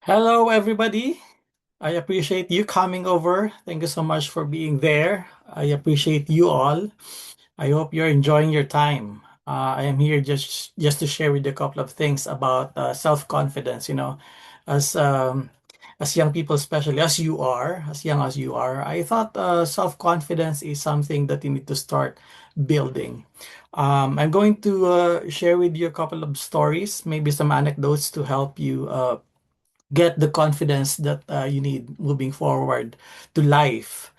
Hello, everybody. I appreciate you coming over. Thank you so much for being there. I appreciate you all. I hope you're enjoying your time. I am here just to share with you a couple of things about self-confidence. As young people, especially as you are, as young as you are, I thought self-confidence is something that you need to start building. I'm going to share with you a couple of stories, maybe some anecdotes to help you get the confidence that you need moving forward to life.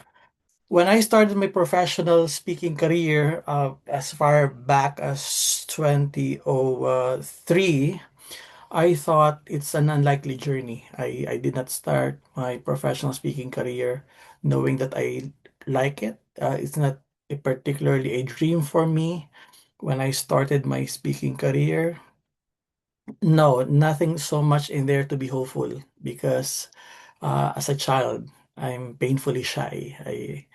When I started my professional speaking career, as far back as 2003, I thought it's an unlikely journey. I did not start my professional speaking career knowing that I like it. It's not particularly a dream for me when I started my speaking career. No, nothing so much in there to be hopeful because as a child, I'm painfully shy.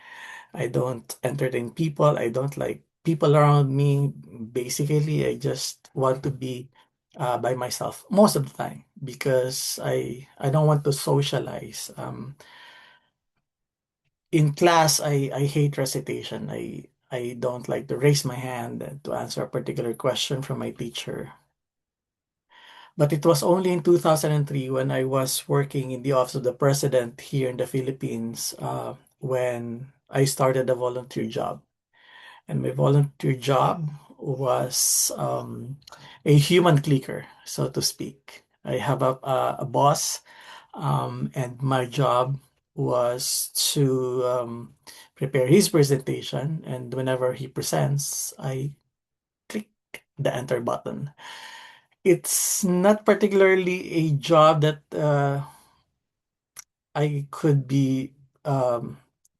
I don't entertain people. I don't like people around me. Basically, I just want to be by myself most of the time because I don't want to socialize. In class, I hate recitation. I don't like to raise my hand to answer a particular question from my teacher. But it was only in 2003 when I was working in the Office of the President here in the Philippines, when I started a volunteer job. And my volunteer job was a human clicker, so to speak. I have a boss, and my job was to prepare his presentation. And whenever he presents, I click the enter button. It's not particularly a job that I could be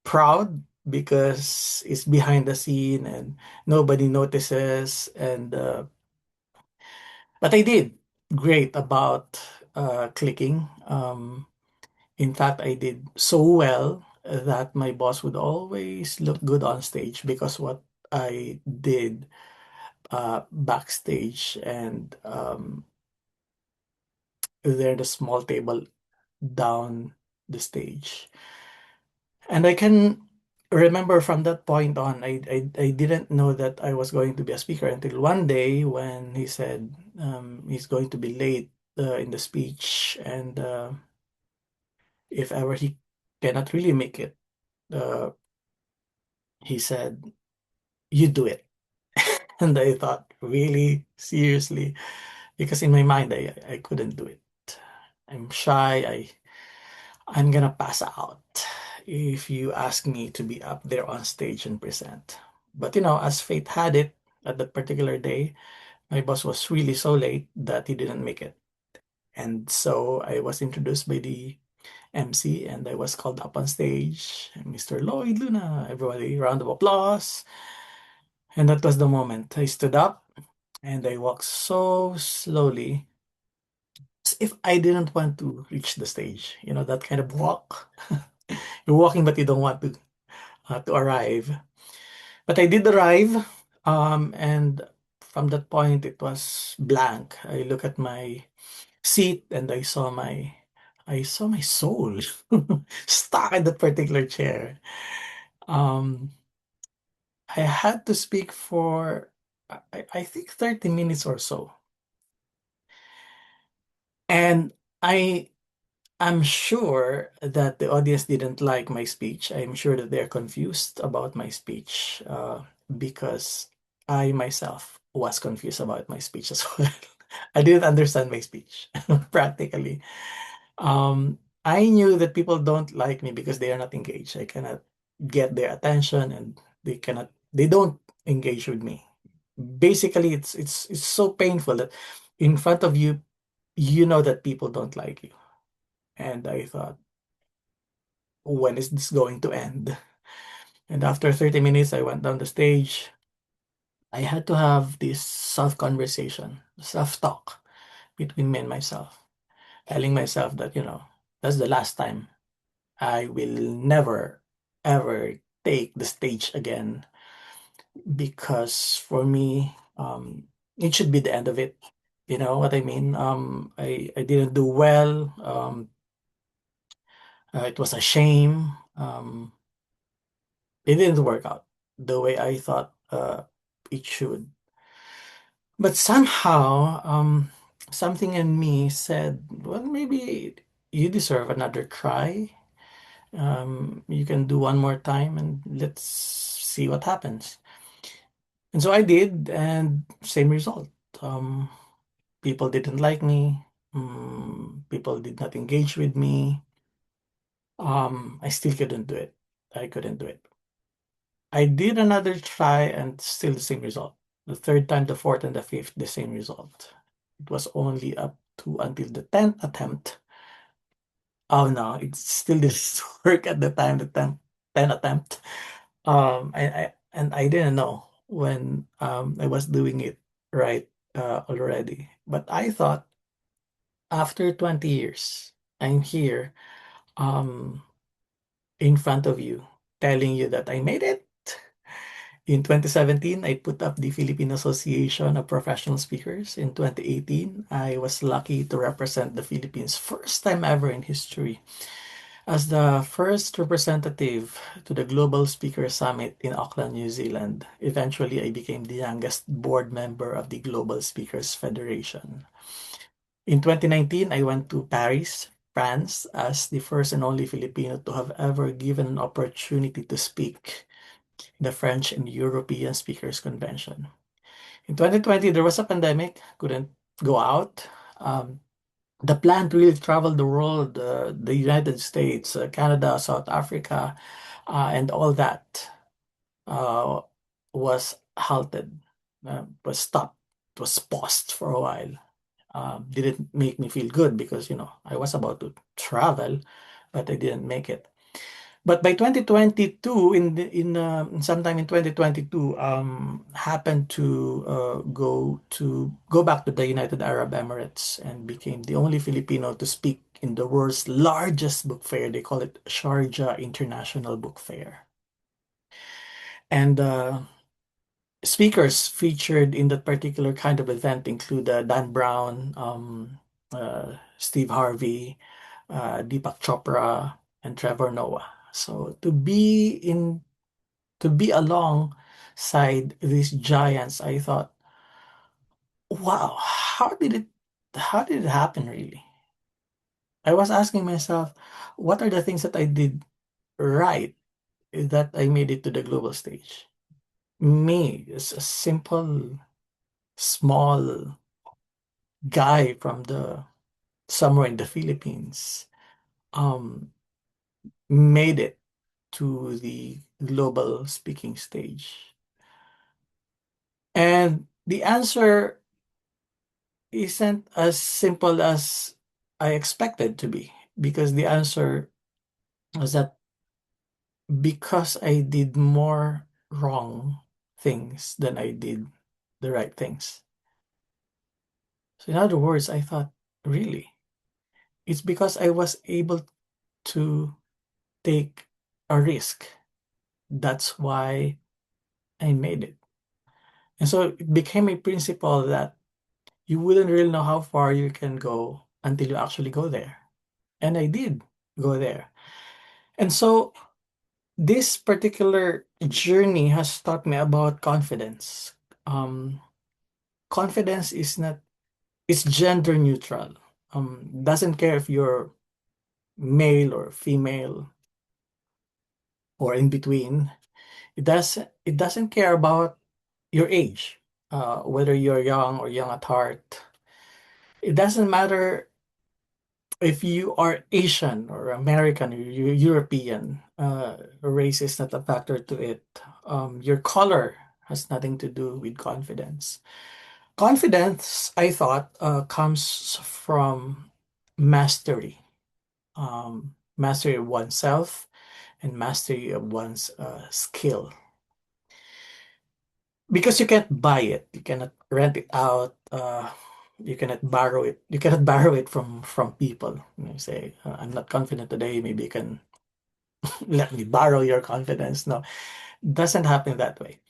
proud because it's behind the scene and nobody notices. And but I did great about clicking. In fact, I did so well that my boss would always look good on stage because what I did backstage and there the small table down the stage. And I can remember from that point on, I didn't know that I was going to be a speaker until one day when he said he's going to be late in the speech. And if ever he cannot really make it, uh, he said, "You do it." And I thought, really? Seriously? Because in my mind, I couldn't do it. I'm shy. I'm gonna pass out if you ask me to be up there on stage and present. But as fate had it, at that particular day, my boss was really so late that he didn't make it. And so I was introduced by the MC and I was called up on stage. Mr. Lloyd Luna, everybody, round of applause. And that was the moment. I stood up and I walked so slowly as if I didn't want to reach the stage. That kind of walk. You're walking, but you don't want to arrive. But I did arrive, and from that point it was blank. I look at my seat and I saw my soul stuck in that particular chair. Um, I had to speak for I think 30 minutes or so. And I I'm sure that the audience didn't like my speech. I'm sure that they're confused about my speech because I myself was confused about my speech as well. I didn't understand my speech practically. I knew that people don't like me because they are not engaged. I cannot get their attention and they don't engage with me. Basically, it's so painful that in front of you, you know that people don't like you. And I thought, when is this going to end? And after 30 minutes, I went down the stage. I had to have this self-conversation, self-talk between me and myself, telling myself that, that's the last time. I will never, ever take the stage again because for me, it should be the end of it. You know what I mean? I didn't do well. It was a shame. It didn't work out the way I thought it should. But somehow, something in me said, well, maybe you deserve another try. You can do one more time and let's see what happens. And so I did, and same result. Um, People didn't like me. People did not engage with me. I still couldn't do it. I couldn't do it. I did another try and still the same result. The third time, the fourth, and the fifth, the same result. It was only up to until the 10th attempt. Oh no, it still didn't work at the time, the 10th attempt. And I didn't know when I was doing it right already. But I thought after 20 years, I'm here um, in front of you, telling you that I made it. In 2017, I put up the Philippine Association of Professional Speakers. In 2018, I was lucky to represent the Philippines first time ever in history as the first representative to the Global Speaker Summit in Auckland, New Zealand. Eventually, I became the youngest board member of the Global Speakers Federation. In 2019, I went to Paris, France, as the first and only Filipino to have ever given an opportunity to speak in the French and European Speakers Convention. In 2020, there was a pandemic, couldn't go out. Um, the plan to really travel the world, the United States, Canada, South Africa, and all that uh, was halted, was stopped, was paused for a while. Didn't make me feel good because, I was about to travel, but I didn't make it. But by 2022, sometime in 2022, happened to go back to the United Arab Emirates and became the only Filipino to speak in the world's largest book fair. They call it Sharjah International Book Fair. And speakers featured in that particular kind of event include Dan Brown, Steve Harvey, Deepak Chopra, and Trevor Noah. So to be alongside these giants, I thought, wow, how did it happen really? I was asking myself, what are the things that I did right that I made it to the global stage? Me, as a simple, small guy from the somewhere in the Philippines, um, made it to the global speaking stage. And the answer isn't as simple as I expected to be, because the answer was that because I did more wrong things than I did the right things. So, in other words, I thought, really, it's because I was able to take a risk. That's why I made it. And so it became a principle that you wouldn't really know how far you can go until you actually go there. And I did go there. And so this particular journey has taught me about confidence. Um, Confidence is not, it's gender neutral. Doesn't care if you're male or female or in between. It doesn't care about your age, whether you're young or young at heart. It doesn't matter if you are Asian or American or European. Race is not a factor to it. Your color has nothing to do with confidence. Confidence, I thought, comes from mastery. Mastery of oneself and mastery of one's skill. Because you can't buy it, you cannot rent it out, you cannot borrow it. You cannot borrow it from people. You say, I'm not confident today, maybe you can let me borrow your confidence. No, doesn't happen that way.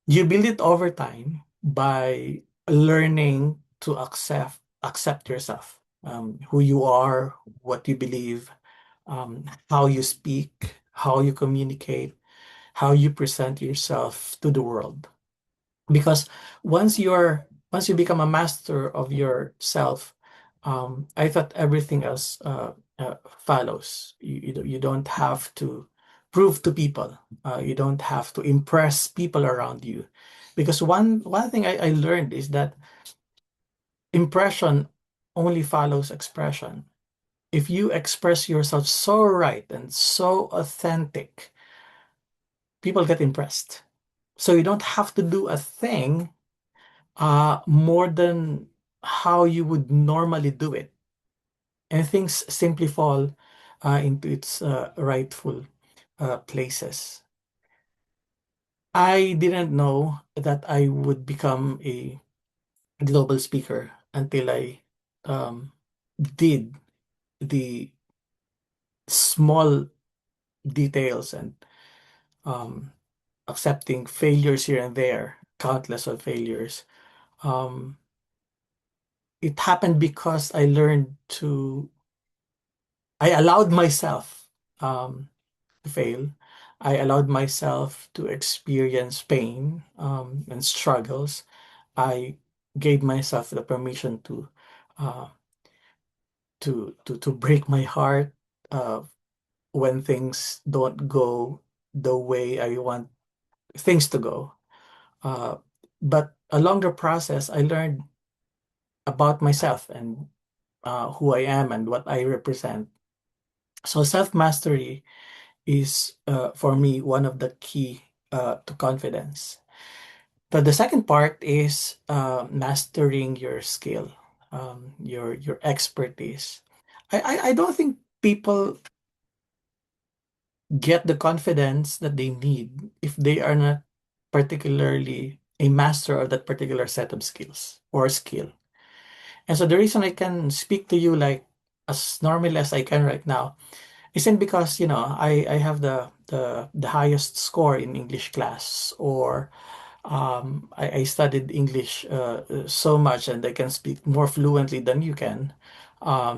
You build it over time by learning to accept yourself, who you are, what you believe, how you speak, how you communicate, how you present yourself to the world. Because once you become a master of yourself, I thought everything else follows. You don't have to prove to people. You don't have to impress people around you. Because one thing I learned is that impression only follows expression. If you express yourself so right and so authentic, people get impressed. So you don't have to do a thing more than how you would normally do it. And things simply fall into its rightful places. I didn't know that I would become a global speaker until I um, did the small details and um, accepting failures here and there, countless of failures. Um, it happened because I allowed myself um, to fail. I allowed myself to experience pain and struggles. I gave myself the permission uh, to break my heart uh, when things don't go the way I want things to go. Uh, but along the process, I learned about myself and who I am and what I represent. So self-mastery is for me one of the key to confidence. But the second part is mastering your skill, your expertise. I don't think people get the confidence that they need if they are not particularly a master of that particular set of skills or skill. And so the reason I can speak to you like as normally as I can right now isn't because, I have the highest score in English class, or I studied English so much and I can speak more fluently than you can,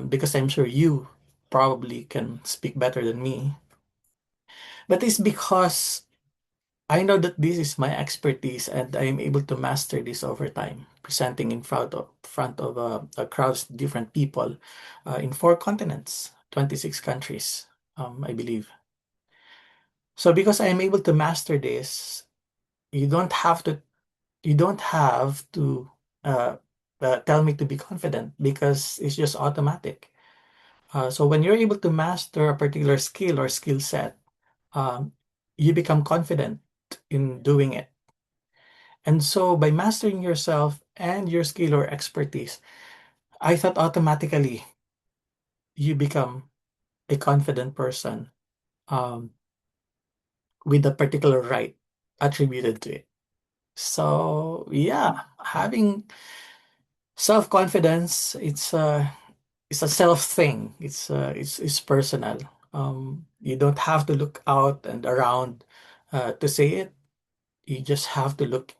because I'm sure you probably can speak better than me. But it's because I know that this is my expertise and I'm able to master this over time, presenting in front of a crowds, different people, in 4 continents, 26 countries, I believe. So because I am able to master this, you don't have to you don't have to uh, tell me to be confident because it's just automatic. So when you're able to master a particular skill or skill set, um, you become confident in doing it. And so by mastering yourself and your skill or expertise, I thought automatically you become a confident person um, with a particular right attributed to it. So yeah, having self-confidence, it's a self thing. It's personal. You don't have to look out and around to say it. You just have to look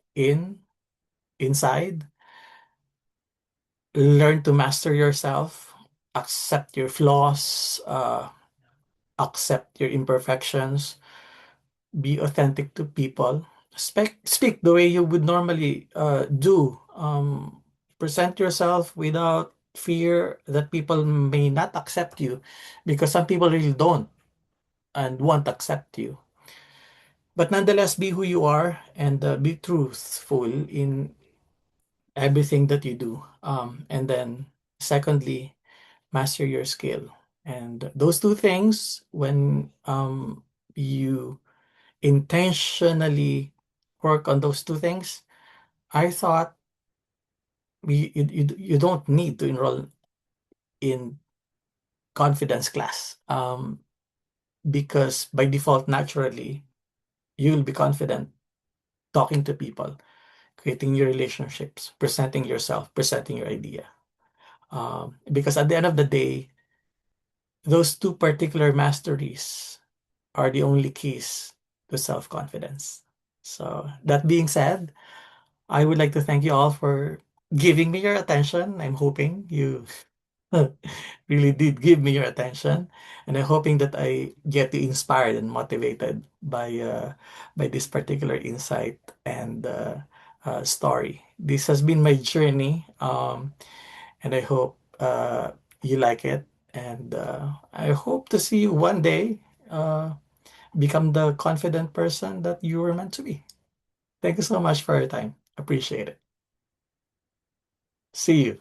inside, learn to master yourself, accept your flaws, accept your imperfections, be authentic to people, speak the way you would normally do. Present yourself without fear that people may not accept you, because some people really don't and won't accept you. But nonetheless, be who you are and be truthful in everything that you do. And then, secondly, master your skill. And those two things, when you intentionally work on those two things, I thought you don't need to enroll in confidence class, because by default, naturally, you'll be confident talking to people, creating your relationships, presenting yourself, presenting your idea. Because at the end of the day, those two particular masteries are the only keys to self-confidence. So that being said, I would like to thank you all for giving me your attention. I'm hoping you really did give me your attention, and I'm hoping that I get you inspired and motivated by this particular insight and story. This has been my journey, and I hope you like it. And I hope to see you one day become the confident person that you were meant to be. Thank you so much for your time. Appreciate it. See you.